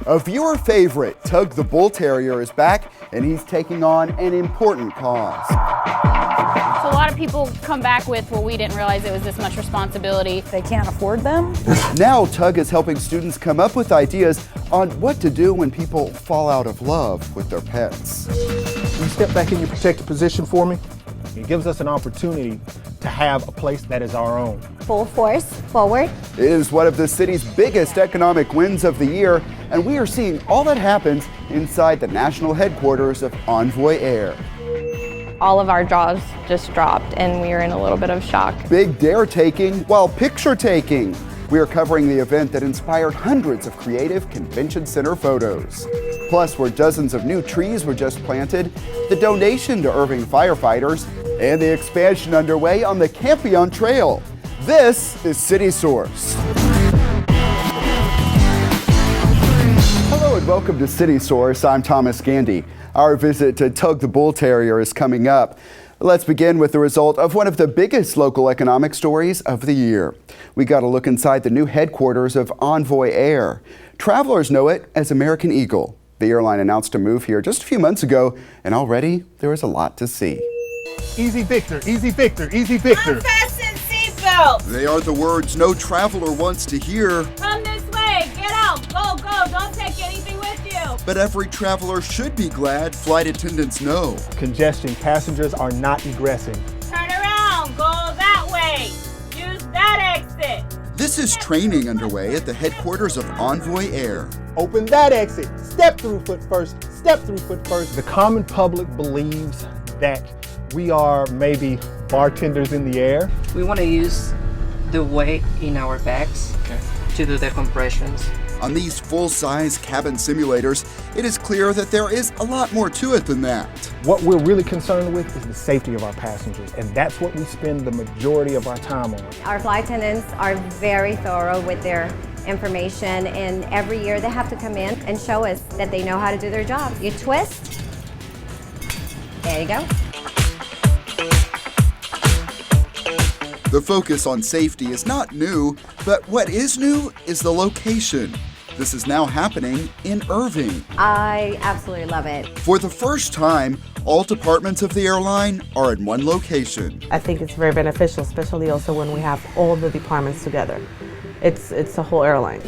A viewer favorite, Tugg the Bull Terrier, is back, and he's taking on an important cause. So a lot of people come back with, well, we didn't realize it was this much responsibility. They can't afford them. Now Tugg is helping students come up with ideas on what to do when people fall out of love with their pets. Can you step back in your protected position for me? It gives us an opportunity to have a place that is our own. Full force, forward. It is one of the city's biggest economic wins of the year, and we are seeing all that happens inside the national headquarters of Envoy Air. All of our jaws just dropped and we were in a little bit of shock. Big dare taking while picture taking. We are covering the event that inspired hundreds of creative convention center photos. Plus, where dozens of new trees were just planted, the donation to Irving firefighters, and the expansion underway on the Campión Trail. This is City Source. Hello and welcome to City Source. I'm Thomas Gandy. Our visit to Tugg the Bull Terrier is coming up. Let's begin with the result of one of the biggest local economic stories of the year. We got a look inside the new headquarters of Envoy Air. Travelers know it as American Eagle. The airline announced a move here just a few months ago, and already there is a lot to see. Easy Victor, easy Victor, easy Victor. Unfasten seatbelts. They are the words no traveler wants to hear. Come this way. Get out. Go, go. Don't take anything with you. But every traveler should be glad flight attendants know. Congestion, passengers are not egressing. Turn around. Go that way. Use that exit. This is training underway at the headquarters of Envoy Air. Open that exit. Step through foot first. Step through foot first. The common public believes that we are maybe bartenders in the air. We want to use the weight in our bags to do the compressions. On these full-size cabin simulators, it is clear that there is a lot more to it than that. What we're really concerned with is the safety of our passengers, and that's what we spend the majority of our time on. Our flight attendants are very thorough with their information, and every year they have to come in and show us that they know how to do their job. You twist, there you go. The focus on safety is not new, but what is new is the location. This is now happening in Irving. I absolutely love it. For the first time, all departments of the airline are in one location. I think it's very beneficial, especially also when we have all the departments together. It's a whole airline.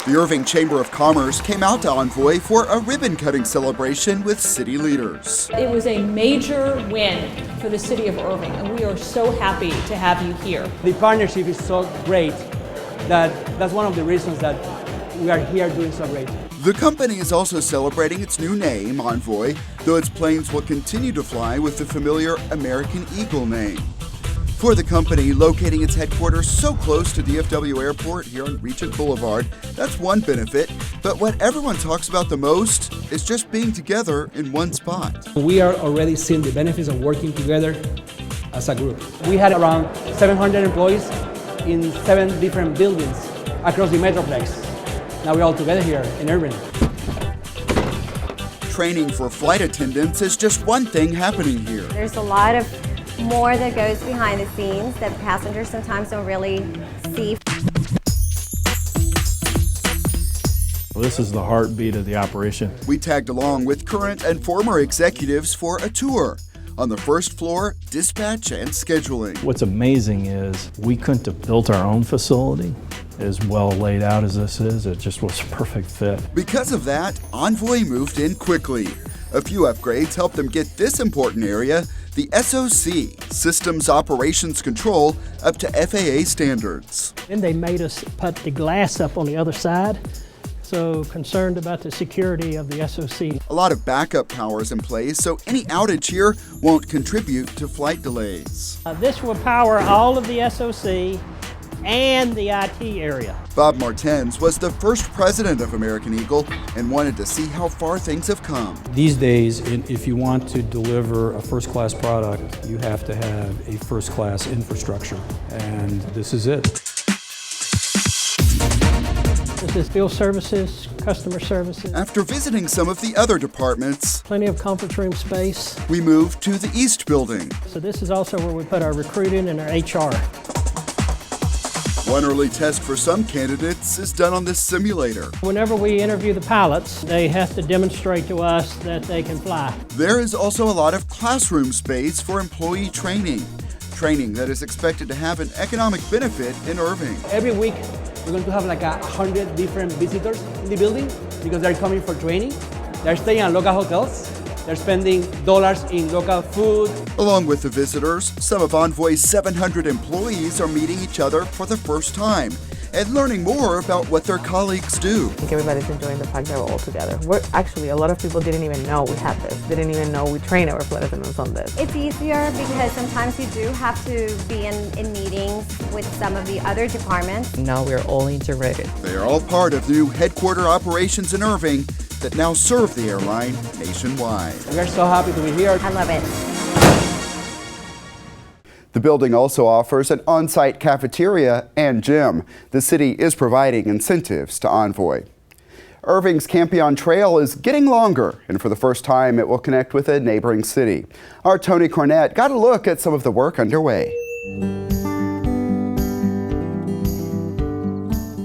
The Irving Chamber of Commerce came out to Envoy for a ribbon-cutting celebration with city leaders. It was a major win for the city of Irving, and we are so happy to have you here. The partnership is so great that's one of the reasons that we are here doing so great. The company is also celebrating its new name, Envoy, though its planes will continue to fly with the familiar American Eagle name. For the company, locating its headquarters so close to DFW Airport here on Regent Boulevard, that's one benefit, but what everyone talks about the most is just being together in one spot. We are already seeing the benefits of working together as a group. We had around 700 employees in 7 different buildings across the Metroplex. Now we're all together here in Irving. Training for flight attendants is just one thing happening here. There's a lot of more that goes behind the scenes that passengers sometimes don't really see. Well, this is the heartbeat of the operation. We tagged along with current and former executives for a tour. On the first floor, dispatch and scheduling. What's amazing is we couldn't have built our own facility as well laid out as this is. It just was a perfect fit. Because of that, Envoy moved in quickly. A few upgrades helped them get this important area, the SOC, Systems Operations Control, up to FAA standards. Then they made us put the glass up on the other side, so concerned about the security of the SOC. A lot of backup power is in place, so any outage here won't contribute to flight delays. This will power all of the SOC and the IT area. Bob Martens was the first president of American Eagle and wanted to see how far things have come. These days, if you want to deliver a first-class product, you have to have a first-class infrastructure, and this is it. This is field services, customer services. After visiting some of the other departments, plenty of conference room space. We moved to the East Building. So this is also where we put our recruiting and our HR. One early test for some candidates is done on this simulator. Whenever we interview the pilots, they have to demonstrate to us that they can fly. There is also a lot of classroom space for employee training that is expected to have an economic benefit in Irving. Every week, we're going to have like 100 different visitors in the building because they're coming for training. They're staying at local hotels. They're spending dollars in local food. Along with the visitors, some of Envoy's 700 employees are meeting each other for the first time and learning more about what their colleagues do. I think everybody's enjoying the fact that we're all together. Actually, a lot of people didn't even know we had this. Didn't even know we train our flight attendants on this. It's easier because sometimes you do have to be in meetings with some of the other departments. Now we're all integrated. They are all part of new headquarter operations in Irving that now serve the airline nationwide. We're so happy to be here. I love it. The building also offers an on-site cafeteria and gym. The city is providing incentives to Envoy. Irving's Campión Trail is getting longer, and for the first time, it will connect with a neighboring city. Our Tony Cornett got a look at some of the work underway.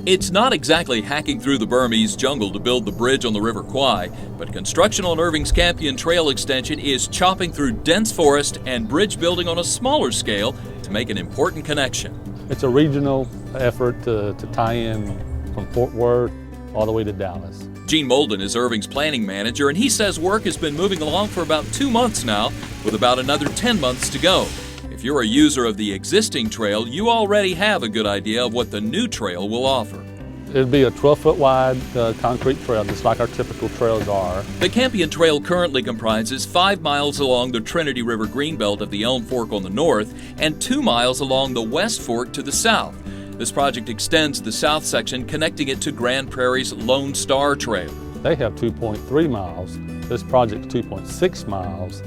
It's not exactly hacking through the Burmese jungle to build the bridge on the River Kwai, but construction on Irving's Campión Trail extension is chopping through dense forest and bridge building on a smaller scale to make an important connection. It's a regional effort to tie in from Fort Worth all the way to Dallas. Gene Molden is Irving's planning manager, and he says work has been moving along for about 2 months now, with about another 10 months to go. If you're a user of the existing trail, you already have a good idea of what the new trail will offer. It'll be a 12-foot wide concrete trail, just like our typical trails are. The Campión Trail currently comprises 5 miles along the Trinity River Greenbelt of the Elm Fork on the north and 2 miles along the West Fork to the south. This project extends the south section, connecting it to Grand Prairie's Lone Star Trail. They have 2.3 miles. This project's 2.6 miles.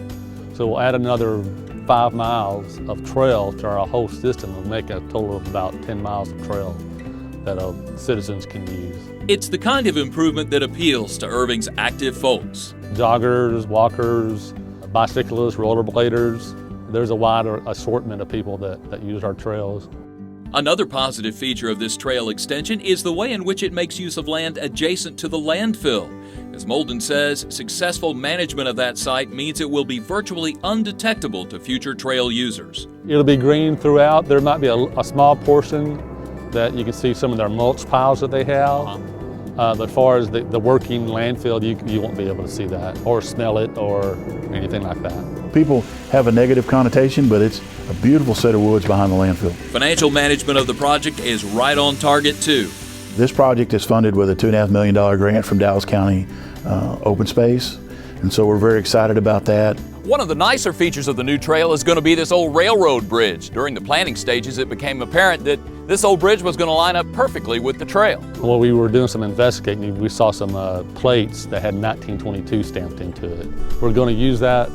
So we'll add another 5 miles of trail to our whole system. We'll make a total of about 10 miles of trail that citizens can use. It's the kind of improvement that appeals to Irving's active folks. Joggers, walkers, bicyclists, rollerbladers. There's a wide assortment of people that use our trails. Another positive feature of this trail extension is the way in which it makes use of land adjacent to the landfill. As Molden says, successful management of that site means it will be virtually undetectable to future trail users. It'll be green throughout. There might be a small portion that you can see some of their mulch piles that they have. But as far as the working landfill, you won't be able to see that or smell it or anything like that. People have a negative connotation, but it's a beautiful set of woods behind the landfill. Financial management of the project is right on target too. This project is funded with a $2.5 million grant from Dallas County Open Space, and so we're very excited about that. One of the nicer features of the new trail is going to be this old railroad bridge. During the planning stages, it became apparent that this old bridge was going to line up perfectly with the trail. While we were doing some investigating, we saw some plates that had 1922 stamped into it. We're going to use that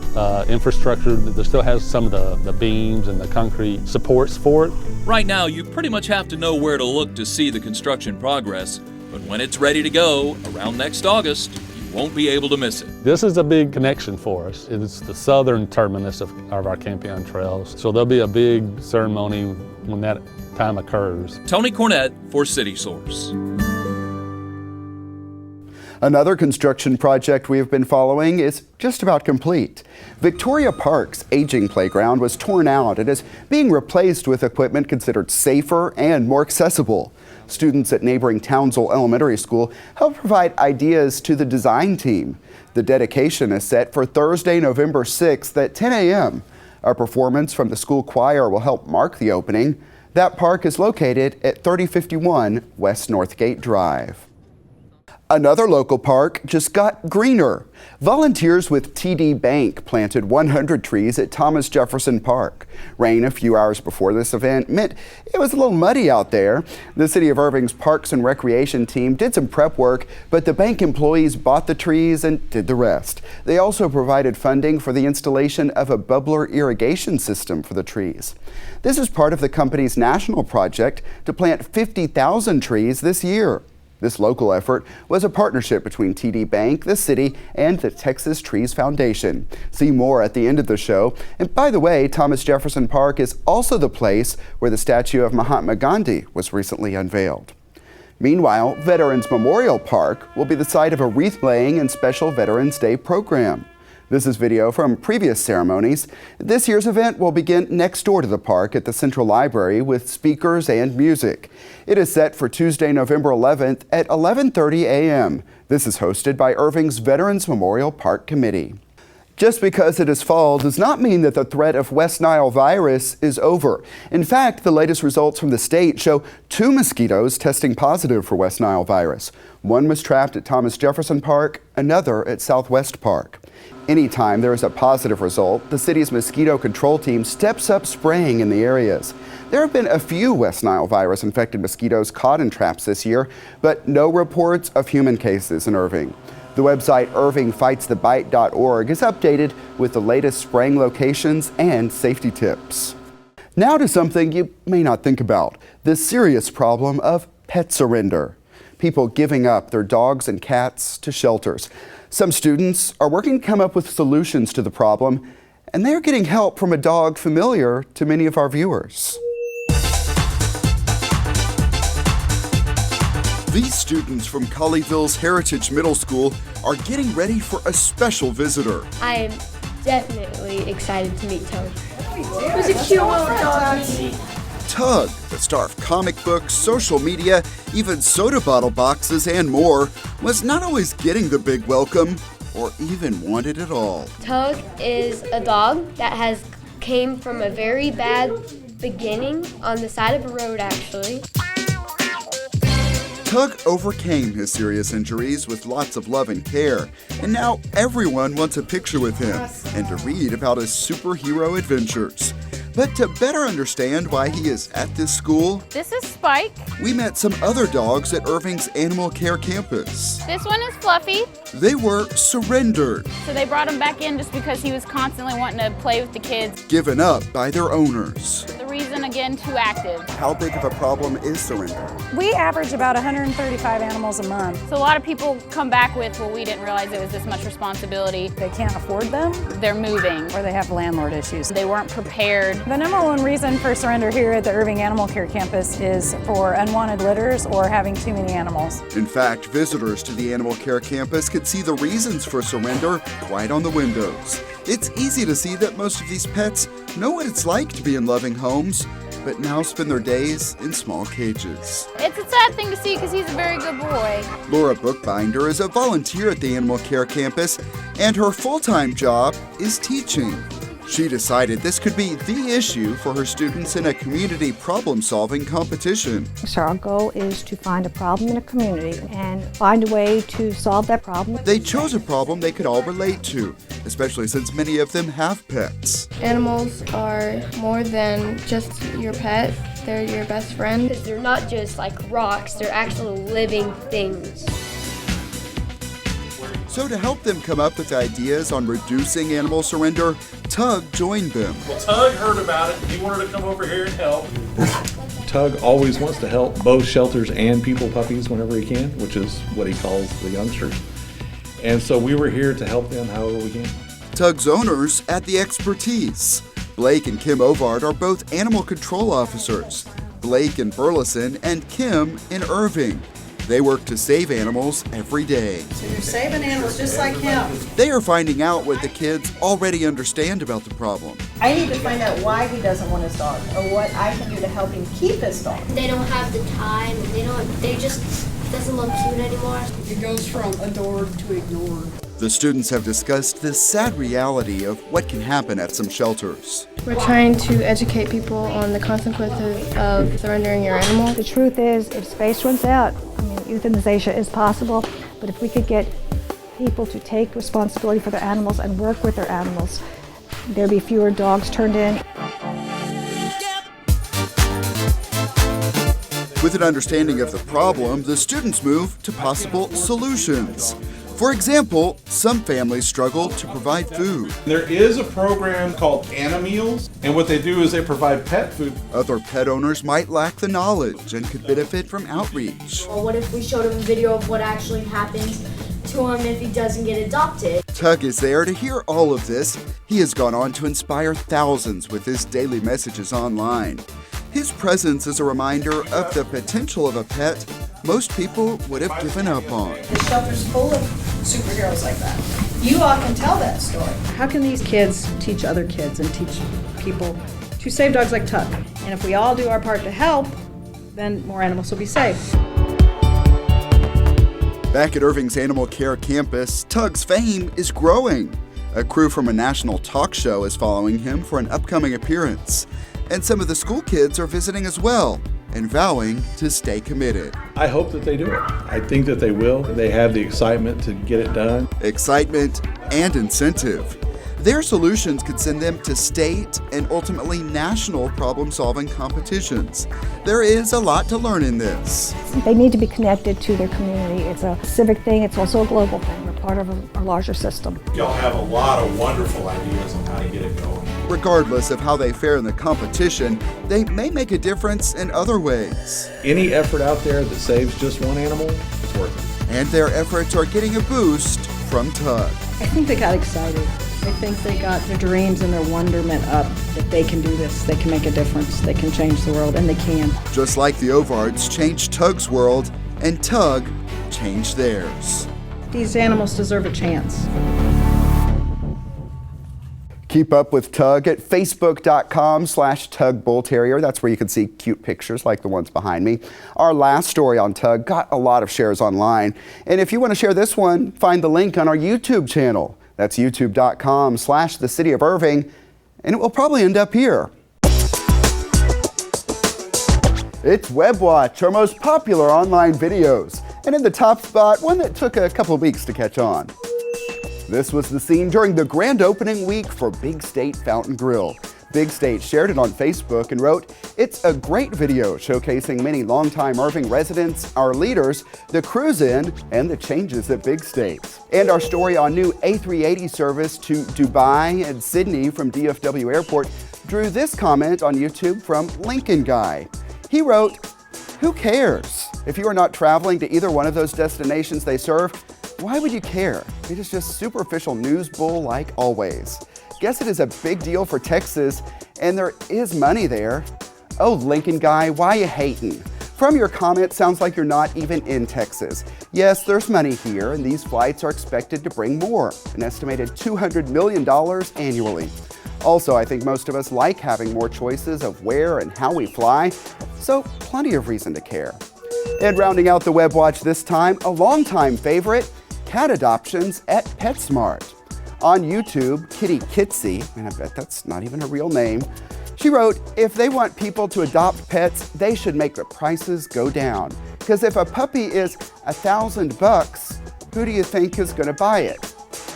infrastructure that still has some of the beams and the concrete supports for it. Right now, you pretty much have to know where to look to see the construction progress, but when it's ready to go, around next August, you won't be able to miss it. This is a big connection for us. It's the southern terminus of our Campión Trails, so there'll be a big ceremony when that time occurs. Tony Cornett for City Source. Another construction project we have been following is just about complete. Victoria Park's aging playground was torn out and is being replaced with equipment considered safer and more accessible. Students at neighboring Townsville Elementary School helped provide ideas to the design team. The dedication is set for Thursday, November 6th at 10 a.m. A performance from the school choir will help mark the opening. That park is located at 3051 West Northgate Drive. Another local park just got greener. Volunteers with TD Bank planted 100 trees at Thomas Jefferson Park. Rain a few hours before this event meant it was a little muddy out there. The City of Irving's Parks and Recreation team did some prep work, but the bank employees bought the trees and did the rest. They also provided funding for the installation of a bubbler irrigation system for the trees. This is part of the company's national project to plant 50,000 trees this year. This local effort was a partnership between TD Bank, the city, and the Texas Trees Foundation. See more at the end of the show. And by the way, Thomas Jefferson Park is also the place where the statue of Mahatma Gandhi was recently unveiled. Meanwhile, Veterans Memorial Park will be the site of a wreath-laying and special Veterans Day program. This is video from previous ceremonies. This year's event will begin next door to the park at the Central Library with speakers and music. It is set for Tuesday, November 11th at 11:30 a.m. This is hosted by Irving's Veterans Memorial Park Committee. Just because it is fall does not mean that the threat of West Nile virus is over. In fact, the latest results from the state show 2 mosquitoes testing positive for West Nile virus. One was trapped at Thomas Jefferson Park, another at Southwest Park. Anytime there is a positive result, the city's mosquito control team steps up spraying in the areas. There have been a few West Nile virus infected mosquitoes caught in traps this year, but no reports of human cases in Irving. The website irvingfightsthebite.org is updated with the latest spraying locations and safety tips. Now to something you may not think about, the serious problem of pet surrender. People giving up their dogs and cats to shelters. Some students are working to come up with solutions to the problem, and they're getting help from a dog familiar to many of our viewers. These students from Colleyville's Heritage Middle School are getting ready for a special visitor. I am definitely excited to meet Tugg. Who's a cute little dog. Tugg, the star of comic books, social media, even soda bottle boxes and more, was not always getting the big welcome or even wanted at all. Tugg is a dog that came from a very bad beginning on the side of a road, actually. Tugg overcame his serious injuries with lots of love and care, and now everyone wants a picture with him and to read about his superhero adventures. But to better understand why he is at this school, This is Spike. we met some other dogs at Irving's Animal Care campus. This one is Fluffy. They were surrendered, So they brought him back in just because he was constantly wanting to play with the kids. given up by their owners. The reason, again, too active. How big of a problem is surrender? We average about 135 animals a month. So a lot of people come back with, well, we didn't realize it was this much responsibility. They can't afford them. They're moving. Or they have landlord issues. They weren't prepared. The number one reason for surrender here at the Irving Animal Care campus is for unwanted litters or having too many animals. In fact, visitors to the Animal Care campus could see the reasons for surrender right on the windows. It's easy to see that most of these pets know what it's like to be in loving homes, but now spend their days in small cages. It's a sad thing to see because he's a very good boy. Laura Bookbinder is a volunteer at the Animal Care campus, and her full-time job is teaching. She decided this could be the issue for her students in a community problem-solving competition. So our goal is to find a problem in a community and find a way to solve that problem. They chose a problem they could all relate to, especially since many of them have pets. Animals are more than just your pet. They're your best friend. They're not just like rocks, they're actual living things. So to help them come up with ideas on reducing animal surrender, Tugg joined them. Well, Tugg heard about it. He wanted to come over here and help. Tugg always wants to help both shelters and people puppies whenever he can, which is what he calls the youngsters. And so we were here to help them however we can. Tugg's owners add the expertise. Blake and Kim Ovard are both animal control officers. Blake in Burleson and Kim in Irving. They work to save animals every day. So you're saving animals just like him. They are finding out what the kids already understand about the problem. I need to find out why he doesn't want his dog or what I can do to help him keep his dog. They don't have the time and they just doesn't look cute anymore. It goes from adored to ignored. The students have discussed the sad reality of what can happen at some shelters. We're trying to educate people on the consequences of surrendering your animal. The truth is, if space runs out, euthanization is possible, but if we could get people to take responsibility for their animals and work with their animals, there'd be fewer dogs turned in. With an understanding of the problem, the students move to possible solutions. For example, some families struggle to provide food. There is a program called Animeals, and what they do is they provide pet food. Other pet owners might lack the knowledge and could benefit from outreach. Or what if we showed him a video of what actually happens to him if he doesn't get adopted? Tugg is there to hear all of this. He has gone on to inspire thousands with his daily messages online. His presence is a reminder of the potential of a pet most people would have given up on. The shelter's full of superheroes like that. You all can tell that story. How can these kids teach other kids and teach people to save dogs like Tugg? And if we all do our part to help, then more animals will be saved. Back at Irving's Animal Care campus, Tugg's fame is growing. A crew from a national talk show is following him for an upcoming appearance. And some of the school kids are visiting as well and vowing to stay committed. I hope that they do it. I think that they will. They have the excitement to get it done. Excitement and incentive. Their solutions could send them to state and ultimately national problem-solving competitions. There is a lot to learn in this. They need to be connected to their community. It's a civic thing. It's also a global thing. They're part of a larger system. Y'all have a lot of wonderful ideas on how to get it going. Regardless of how they fare in the competition, they may make a difference in other ways. Any effort out there that saves just one animal is worth it. And their efforts are getting a boost from Tugg. I think they got excited. I think they got their dreams and their wonderment up that they can do this, they can make a difference, they can change the world, and they can. Just like the Ovards changed Tugg's world, and Tugg changed theirs. These animals deserve a chance. Keep up with Tugg at facebook.com/Tugg Bull Terrier. That's where you can see cute pictures like the ones behind me. Our last story on Tugg got a lot of shares online. And if you want to share this one, find the link on our YouTube channel. That's youtube.com/the City of Irving, and it will probably end up here. It's WebWatch, our most popular online videos. And in the top spot, one that took a couple of weeks to catch on. This was the scene during the grand opening week for Big State Fountain Grill. Big State shared it on Facebook and wrote, "It's a great video showcasing many longtime Irving residents, our leaders, the cruise in, and the changes at Big State." And our story on new A380 service to Dubai and Sydney from DFW Airport drew this comment on YouTube from Lincoln Guy. He wrote, "Who cares? If you are not traveling to either one of those destinations they serve, why would you care? It is just superficial news bull like always. Guess it is a big deal for Texas, and there is money there." Oh, Lincoln Guy, why you hating? From your comment, sounds like you're not even in Texas. Yes, there's money here, and these flights are expected to bring more, an estimated $200 million annually. Also, I think most of us like having more choices of where and how we fly, so plenty of reason to care. And rounding out the WebWatch this time, a longtime favorite, cat adoptions at PetSmart. On YouTube, Kitty Kitsy, and I bet that's not even a real name, she wrote, "If they want people to adopt pets, they should make the prices go down. Because if a puppy is $1,000, who do you think is going to buy it?"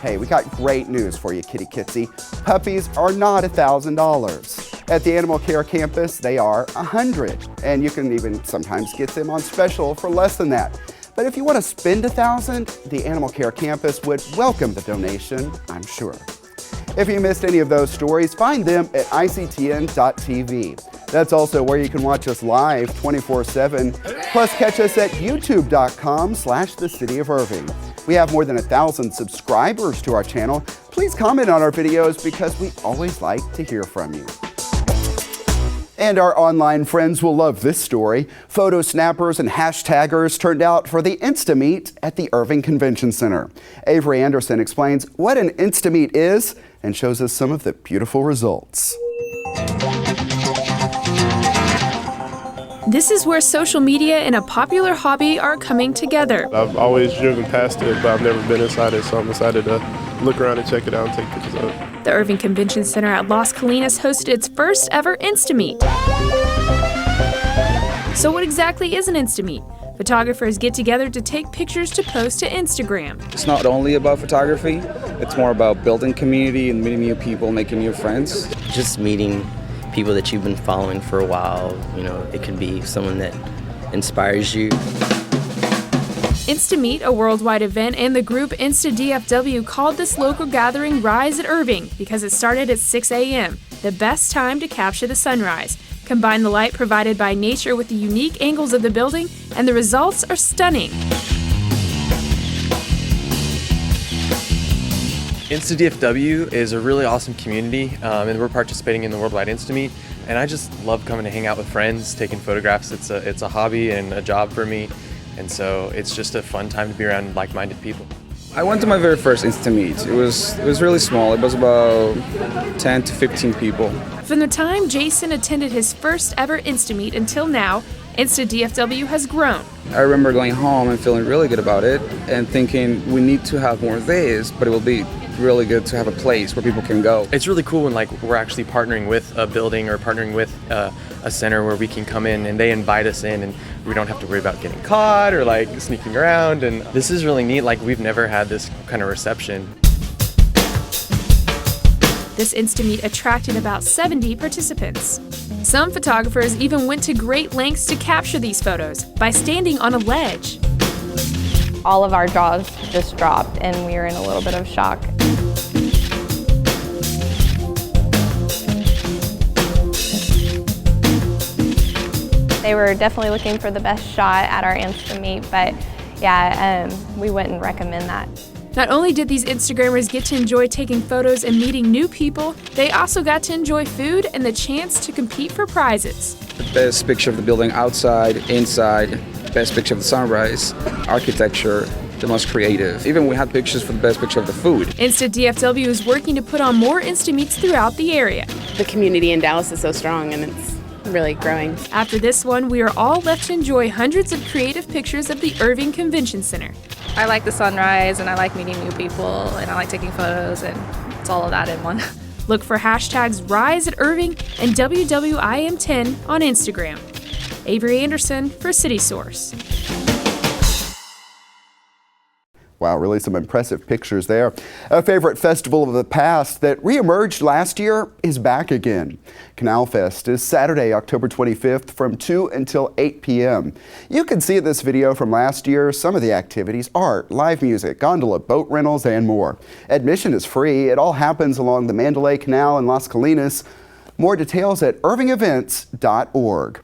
Hey, we got great news for you, Kitty Kitsy. Puppies are not $1,000. At the Animal Care campus, they are $100, and you can even sometimes get them on special for less than that. But if you want to spend $1,000, the Animal Care campus would welcome the donation, I'm sure. If you missed any of those stories, find them at ictn.tv. That's also where you can watch us live 24/7, plus catch us at youtube.com/the City of Irving. We have more than 1,000 subscribers to our channel. Please comment on our videos because we always like to hear from you. And our online friends will love this story. Photo snappers and hashtaggers turned out for the Instameet at the Irving Convention Center. Avery Anderson explains what an Instameet is and shows us some of the beautiful results. This is where social media and a popular hobby are coming together. I've always driven past it, but I've never been inside it, so I'm excited to look around and check it out and take pictures of it. The Irving Convention Center at Las Colinas hosted its first ever Instameet. So what exactly is an Instameet? Photographers get together to take pictures to post to Instagram. It's not only about photography, it's more about building community and meeting new people, making new friends. Just meeting people that you've been following for a while. You know, it could be someone that inspires you. InstaMeet, a worldwide event, and the group InstaDFW called this local gathering Rise at Irving because it started at 6 a.m., the best time to capture the sunrise. Combine the light provided by nature with the unique angles of the building, and the results are stunning. InstaDFW is a really awesome community, and we're participating in the Worldwide InstaMeet. And I just love coming to hang out with friends, taking photographs. It's a hobby and a job for me, and so it's just a fun time to be around like-minded people. I went to my very first InstaMeet. It was really small. It was about 10 to 15 people. From the time Jason attended his first ever InstaMeet until now, InstaDFW has grown. I remember going home and feeling really good about it and thinking we need to have more of this, but it will be really good to have a place where people can go. It's really cool when we're actually partnering with a building or partnering with a center where we can come in and they invite us in and we don't have to worry about getting caught or sneaking around, and this is really neat. We've never had this kind of reception. This InstaMeet attracted about 70 participants. Some photographers even went to great lengths to capture these photos by standing on a ledge. All of our jaws just dropped and we were in a little bit of shock. They were definitely looking for the best shot at our InstaMeet, but yeah, we wouldn't recommend that. Not only did these Instagrammers get to enjoy taking photos and meeting new people, they also got to enjoy food and the chance to compete for prizes. The best picture of the building outside, inside, best picture of the sunrise, architecture, the most creative. Even we had pictures for the best picture of the food. InstaDFW is working to put on more InstaMeets throughout the area. The community in Dallas is so strong and it's really growing. After this one, we are all left to enjoy hundreds of creative pictures of the Irving Convention Center. I like the sunrise and I like meeting new people and I like taking photos, and it's all of that in one. Look for hashtags Rise at Irving and WWIM10 on Instagram. Avery Anderson for City Source. Wow, really some impressive pictures there. A favorite festival of the past that reemerged last year is back again. Canal Fest is Saturday, October 25th from 2 until 8 p.m. You can see in this video from last year some of the activities: art, live music, gondola, boat rentals, and more. Admission is free. It all happens along the Mandalay Canal in Las Colinas. More details at irvingevents.org.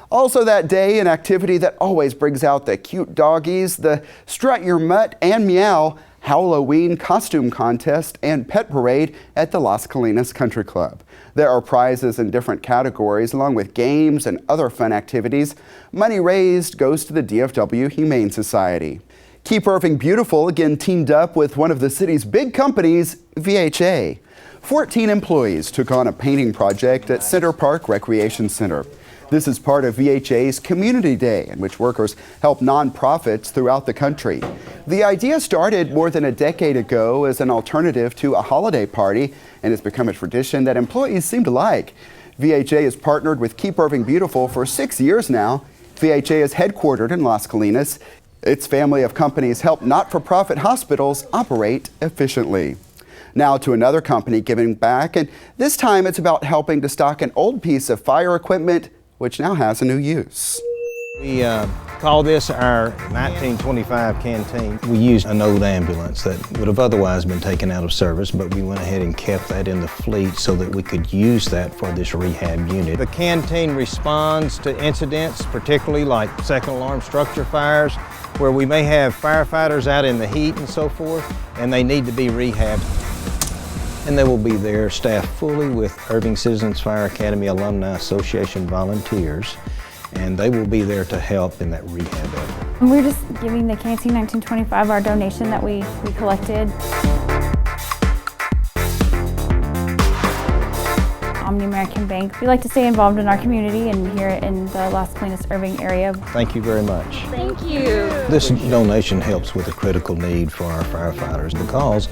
Also that day, an activity that always brings out the cute doggies, the Strut Your Mutt and Meow Halloween Costume Contest and Pet Parade at the Las Colinas Country Club. There are prizes in different categories, along with games and other fun activities. Money raised goes to the DFW Humane Society. Keep Irving Beautiful again teamed up with one of the city's big companies, VHA. 14 employees took on a painting project at Center Park Recreation Center. This is part of VHA's Community Day, in which workers help nonprofits throughout the country. The idea started more than a decade ago as an alternative to a holiday party and has become a tradition that employees seem to like. VHA has partnered with Keep Irving Beautiful for 6 years now. VHA is headquartered in Las Colinas. Its family of companies help not-for-profit hospitals operate efficiently. Now to another company giving back, and this time it's about helping to stock an old piece of fire equipment which now has a new use. We call this our 1925 canteen. We used an old ambulance that would have otherwise been taken out of service, but we went ahead and kept that in the fleet so that we could use that for this rehab unit. The canteen responds to incidents, particularly like second alarm structure fires, where we may have firefighters out in the heat and so forth, and they need to be rehabbed. And they will be there staffed fully with Irving Citizens Fire Academy Alumni Association volunteers, and they will be there to help in that rehab effort. We're just giving the Canteen 1925 our donation that we collected. Omni American Bank. We like to stay involved in our community and here in the Las Colinas Irving area. Thank you very much. Thank you. This donation helps with a critical need for our firefighters because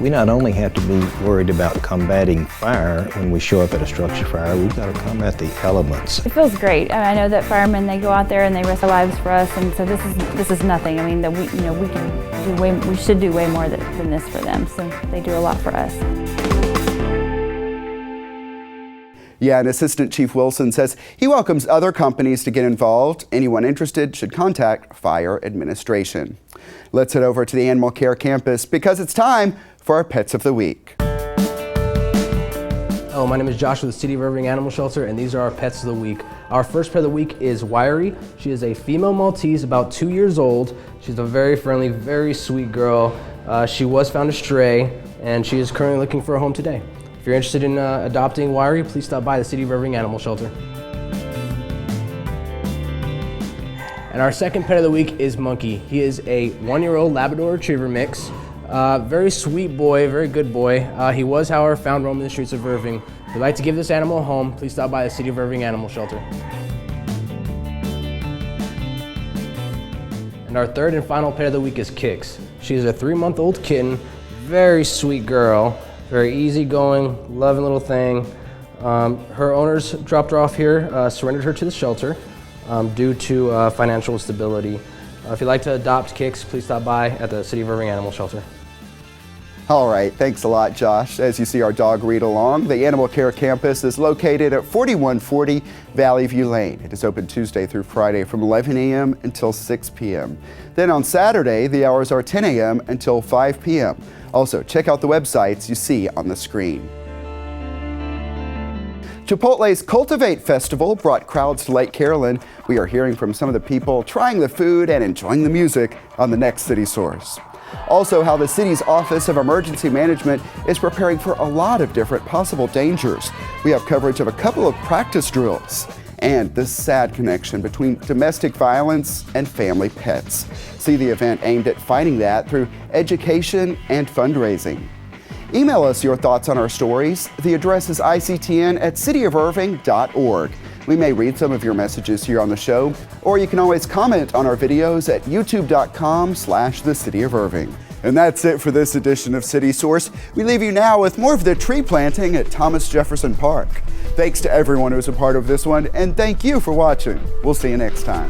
we not only have to be worried about combating fire when we show up at a structure fire, we've got to combat the elements. It feels great. I know that firemen, they go out there and they risk their lives for us, and so this is nothing. I mean, that we can do we should do way more than this for them. So they do a lot for us. Yeah, and Assistant Chief Wilson says he welcomes other companies to get involved. Anyone interested should contact Fire Administration. Let's head over to the Animal Care Campus because it's time for our Pets of the Week. Hello, my name is Josh with the City of Irving Animal Shelter, and these are our Pets of the Week. Our first pet of the week is Wiry. She is a female Maltese, about 2 years old. She's a very friendly, very sweet girl. She was found astray, and she is currently looking for a home today. If you're interested in adopting Wiry, please stop by the City of Irving Animal Shelter. And our second pet of the week is Monkey. He is a 1-year-old Labrador Retriever mix. Very sweet boy, very good boy. He was, however, found roaming the streets of Irving. If you'd like to give this animal a home, please stop by the City of Irving Animal Shelter. And our third and final pet of the week is Kix. She is a 3-month-old kitten, very sweet girl, very easygoing, loving little thing. Her owners dropped her off here, surrendered her to the shelter due to financial instability. If you'd like to adopt Kix, please stop by at the City of Irving Animal Shelter. All right, thanks a lot, Josh. As you see our dog read along, the Animal Care Campus is located at 4140 Valley View Lane. It is open Tuesday through Friday from 11 a.m. until 6 p.m. Then on Saturday, the hours are 10 a.m. until 5 p.m. Also, check out the websites you see on the screen. Chipotle's Cultivate Festival brought crowds to Lake Carolyn. We are hearing from some of the people trying the food and enjoying the music on the next City Source. Also, how the city's Office of Emergency Management is preparing for a lot of different possible dangers. We have coverage of a couple of practice drills and the sad connection between domestic violence and family pets. See the event aimed at fighting that through education and fundraising. Email us your thoughts on our stories. The address is ictn@cityofirving.org. We may read some of your messages here on the show, or you can always comment on our videos at youtube.com/The City of Irving. And that's it for this edition of City Source. We leave you now with more of the tree planting at Thomas Jefferson Park. Thanks to everyone who was a part of this one, and thank you for watching. We'll see you next time.